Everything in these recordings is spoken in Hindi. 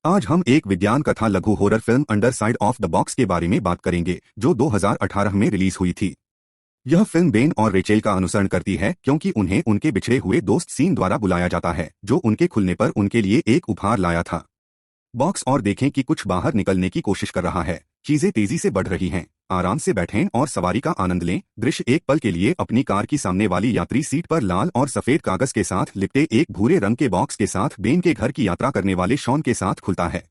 आज हम एक विज्ञान कथा लघु horror film under side of the box के बारे में बात करेंगे, जो 2018 में रिलीज हुई थी। यह फिल्म बेन और रेचेल का अनुसरण करती है क्योंकि उन्हें उनके बिछड़े हुए दोस्त सीन द्वारा बुलाया जाता है, जो उनके खुलने पर उनके लिए एक उपहार लाया था। बॉक्स और देखें कि कुछ बाहर निकलने की कोशिश कर रहा है। चीजें तेजी से बढ़ रही हैं। आराम से बैठें और सवारी का आनंद लें। दृश्य एक पल के लिए अपनी कार की सामने वाली यात्री सीट पर लाल और सफेद कागज के साथ लिपटे एक भूरे रंग के बॉक्स के साथ बेन के घर की यात्रा करने वाले शॉन के साथ खुलता है।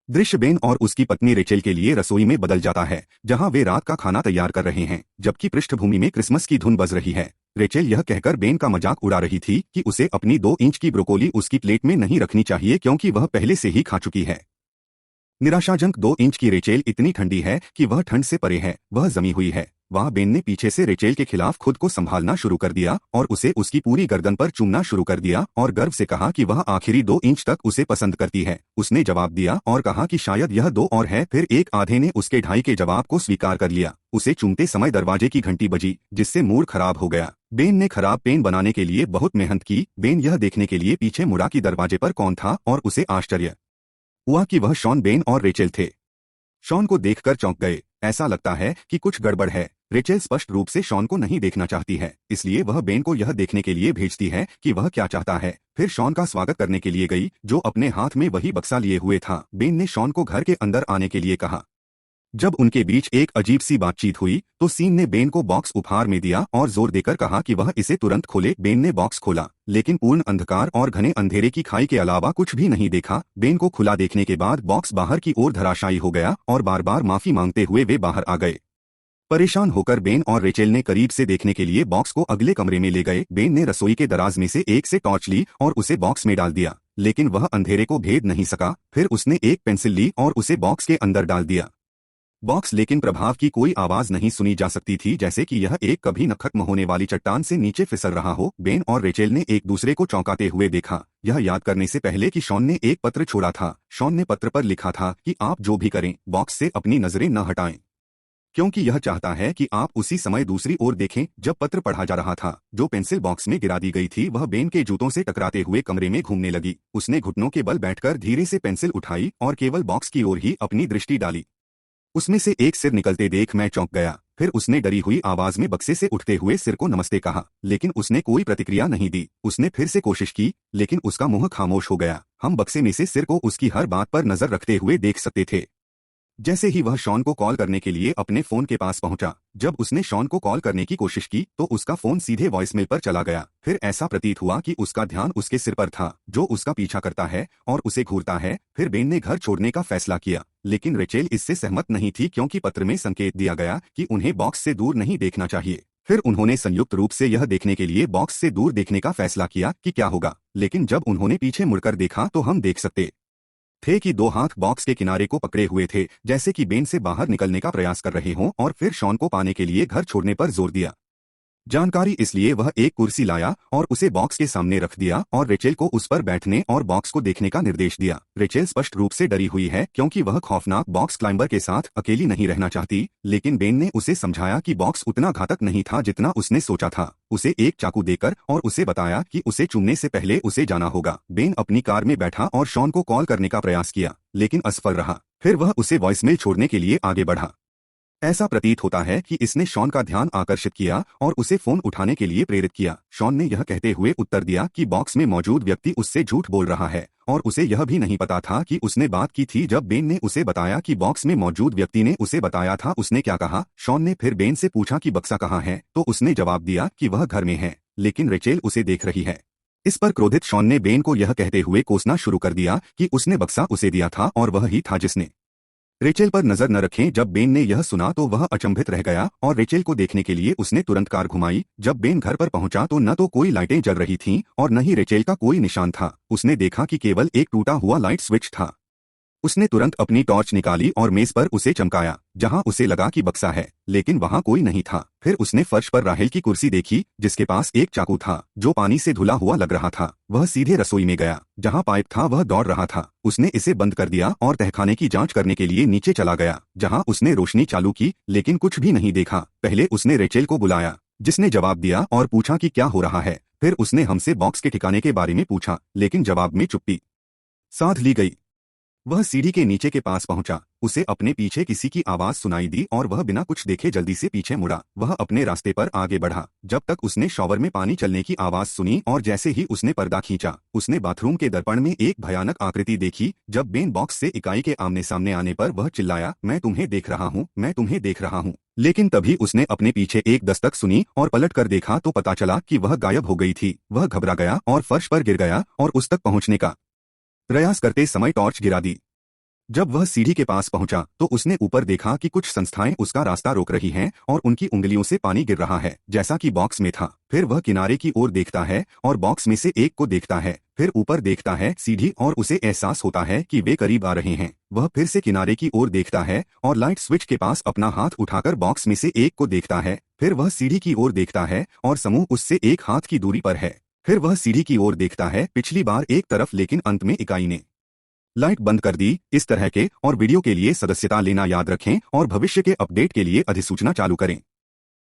दृश्य बेन और उसकी पत्नी रेचेल के लिए रसोई में बदल जाता है, जहां वे रात का खाना तैयार कर रहे हैं, जबकि पृष्ठभूमि में क्रिसमस की धुन बज रही है। रेचेल यह कहकर बेन का मजाक उड़ा रही थी कि उसे अपनी 2 इंच की ब्रोकोली उसकी प्लेट में नहीं रखनी चाहिए क्योंकि वह पहले से ही खा चुकी है। निराशाजनक 2 इंच की रेचेल इतनी ठंडी है कि वह ठंड से परे है, वह जमी हुई है। वहां बेन ने पीछे से रेचेल के खिलाफ खुद को संभालना शुरू कर दिया और उसे उसकी पूरी गर्दन पर चूमना शुरू कर दिया और गर्व से कहा कि वह आखिरी 2 इंच तक उसे पसंद करती है। उसने जवाब दिया और कहा कि शायद यह 2 और है। फिर एक आधे ने उसके ढाई के जवाब को स्वीकार कर लिया। उसे चूमते समय दरवाजे की घंटी बजी, जिससे मूड खराब हो गया। बेन ने खराब पेन बनाने के लिए बहुत मेहनत की। बेन यह देखने के लिए पीछे मुड़ा कि दरवाजे पर कौन था और उसे आश्चर्य हुआ कि वह शॉन, बेन और रेचेल थे। शॉन को देखकर चौंक गए। ऐसा लगता है कि कुछ गड़बड़ है। रेचेल स्पष्ट रूप से शॉन को नहीं देखना चाहती है, इसलिए वह बेन को यह देखने के लिए भेजती है कि वह क्या चाहता है। फिर शॉन का स्वागत करने के लिए गई, जो अपने हाथ में वही बक्सा लिए हुए था। बेन ने शॉन को घर के अंदर आने के लिए कहा। जब उनके बीच एक अजीब सी बातचीत हुई तो सीन ने बेन को बॉक्स उपहार में दिया और जोर देकर कहा कि वह इसे तुरंत खोले। बेन ने बॉक्स खोला, लेकिन पूर्ण अंधकार और घने अंधेरे की खाई के अलावा कुछ भी नहीं देखा। बेन को खुला देखने के बाद बॉक्स बाहर की ओर धराशायी हो गया और बार बार माफी मांगते हुए वे बाहर आ गए। परेशान होकर बेन और रेचेल ने करीब से देखने के लिए बॉक्स को अगले कमरे में ले गए। बेन ने रसोई के दराज में से एक से टॉर्च ली और उसे बॉक्स में डाल दिया, लेकिन वह अंधेरे को भेद नहीं सका। फिर उसने एक पेंसिल ली और उसे बॉक्स के अंदर डाल दिया। बॉक्स लेकिन प्रभाव की कोई आवाज नहीं सुनी जा सकती थी, जैसे कि यह एक कभी न खत्म होने वाली चट्टान से नीचे फिसल रहा हो। बेन और रेचेल ने एक दूसरे को चौंकाते हुए देखा, यह याद करने से पहले कि शॉन ने एक पत्र छोड़ा था। शॉन ने पत्र पर लिखा था कि आप जो भी करें, बॉक्स से अपनी नजरें न हटाएं, क्योंकि यह चाहता है कि आप उसी समय दूसरी ओर देखें। जब पत्र पढ़ा जा रहा था, जो पेंसिल बॉक्स में गिरा दी गई थी, वह बेन के जूतों से टकराते हुए कमरे में घूमने लगी। उसने घुटनों के बल बैठकर धीरे से पेंसिल उठाई और केवल बॉक्स की ओर ही अपनी दृष्टि डाली। उसमें से एक सिर निकलते देख मैं चौंक गया। फिर उसने डरी हुई आवाज में बक्से से उठते हुए सिर को नमस्ते कहा, लेकिन उसने कोई प्रतिक्रिया नहीं दी। उसने फिर से कोशिश की, लेकिन उसका मुंह खामोश हो गया। हम बक्से में से सिर को उसकी हर बात पर नजर रखते हुए देख सकते थे। जैसे ही वह शॉन को कॉल करने के लिए अपने फोन के पास पहुंचा, जब उसने शॉन को कॉल करने की कोशिश की तो उसका फोन सीधे वॉइसमेल पर चला गया। फिर ऐसा प्रतीत हुआ कि उसका ध्यान उसके सिर पर था, जो उसका पीछा करता है और उसे घूरता है। फिर बेन ने घर छोड़ने का फैसला किया, लेकिन रेचेल इससे सहमत नहीं थी क्योंकि पत्र में संकेत दिया गया कि उन्हें बॉक्स से दूर नहीं देखना चाहिए। फिर उन्होंने संयुक्त रूप से यह देखने के लिए बॉक्स से दूर देखने का फैसला किया कि क्या होगा, लेकिन जब उन्होंने पीछे मुड़कर देखा तो हम देख सकते थे कि 2 हाथ बॉक्स के किनारे को पकड़े हुए थे, जैसे कि बेन से बाहर निकलने का प्रयास कर रहे हों। और फिर शॉन को पाने के लिए घर छोड़ने पर जोर दिया जानकारी, इसलिए वह एक कुर्सी लाया और उसे बॉक्स के सामने रख दिया और रेचेल को उस पर बैठने और बॉक्स को देखने का निर्देश दिया। रेचेल स्पष्ट रूप से डरी हुई है क्योंकि वह खौफनाक बॉक्स क्लाइंबर के साथ अकेली नहीं रहना चाहती, लेकिन बेन ने उसे समझाया कि बॉक्स उतना घातक नहीं था जितना उसने सोचा था। उसे एक चाकू देकर और उसे बताया कि उसे चूमने से पहले उसे जाना होगा। बेन अपनी कार में बैठा और शॉन को कॉल करने का प्रयास किया, लेकिन असफल रहा। फिर वह उसे वॉइसमेल छोड़ने के लिए आगे बढ़ा। ऐसा प्रतीत होता है कि इसने शॉन का ध्यान आकर्षित किया और उसे फोन उठाने के लिए प्रेरित किया। शॉन ने यह कहते हुए उत्तर दिया कि बॉक्स में मौजूद व्यक्ति उससे झूठ बोल रहा है और उसे यह भी नहीं पता था कि उसने बात की थी। जब बेन ने उसे बताया कि बॉक्स में मौजूद व्यक्ति ने उसे बताया था, उसने क्या कहा। शॉन ने फिर बेन से पूछा कि बक्सा कहाँ है, तो उसने जवाब दिया कि वह घर में है, लेकिन रेचेल उसे देख रही है। इस पर क्रोधित शॉन ने बेन को यह कहते हुए कोसना शुरू कर दिया कि उसने बक्सा उसे दिया था और वह ही था जिसने रेचेल पर नजर न रखें। जब बेन ने यह सुना तो वह अचंभित रह गया और रेचेल को देखने के लिए उसने तुरंत कार घुमाई। जब बेन घर पर पहुंचा तो न तो कोई लाइटें जल रही थीं और न ही रेचेल का कोई निशान था। उसने देखा कि केवल एक टूटा हुआ लाइट स्विच था। उसने तुरंत अपनी टॉर्च निकाली और मेज पर उसे चमकाया, जहां उसे लगा कि बक्सा है, लेकिन वहां कोई नहीं था। फिर उसने फर्श पर राहेल की कुर्सी देखी, जिसके पास एक चाकू था जो पानी से धुला हुआ लग रहा था। वह सीधे रसोई में गया, जहां पाइप था वह दौड़ रहा था। उसने इसे बंद कर दिया और तहखाने की जांच करने के लिए नीचे चला गया, जहां उसने रोशनी चालू की, लेकिन कुछ भी नहीं देखा। पहले उसने रेचेल को बुलाया, जिसने जवाब दिया और पूछा कि क्या हो रहा है। फिर उसने हमसे बॉक्स के ठिकाने के बारे में पूछा, लेकिन जवाब में चुप्पी साध ली गई। वह सीढ़ी के नीचे के पास पहुंचा। उसे अपने पीछे किसी की आवाज सुनाई दी और वह बिना कुछ देखे जल्दी से पीछे मुड़ा। वह अपने रास्ते पर आगे बढ़ा जब तक उसने शॉवर में पानी चलने की आवाज सुनी और जैसे ही उसने पर्दा खींचा, उसने बाथरूम के दर्पण में एक भयानक आकृति देखी। जब बेन बॉक्स से इकाई के आमने सामने आने पर वह चिल्लाया, मैं तुम्हें देख रहा हूँ, मैं तुम्हें देख रहा हूँ। लेकिन तभी उसने अपने पीछे एक दस्तक सुनी और पलट कर देखा तो पता चला कि वह गायब हो गई थी। वह घबरा गया और फर्श पर गिर गया और उस तक पहुंचने का प्रयास करते समय टॉर्च गिरा दी। जब वह सीढ़ी के पास पहुंचा तो उसने ऊपर देखा कि कुछ संस्थाएं उसका रास्ता रोक रही हैं और उनकी उंगलियों से पानी गिर रहा है, जैसा कि बॉक्स में था। फिर वह किनारे की ओर देखता है और बॉक्स में से एक को देखता है, फिर ऊपर देखता है सीढ़ी और उसे एहसास होता है कि वे करीब आ रहे हैं। वह फिर से किनारे की ओर देखता है और लाइट स्विच के पास अपना हाथ उठाकर बॉक्स में से एक को देखता है। फिर वह सीढ़ी की ओर देखता है और समूह उससे एक हाथ की दूरी पर है। फिर वह सीढ़ी की ओर देखता है, पिछली बार एक तरफ, लेकिन अंत में इकाई ने लाइट बंद कर दी। इस तरह के और वीडियो के लिए सदस्यता लेना याद रखें और भविष्य के अपडेट के लिए अधिसूचना चालू करें।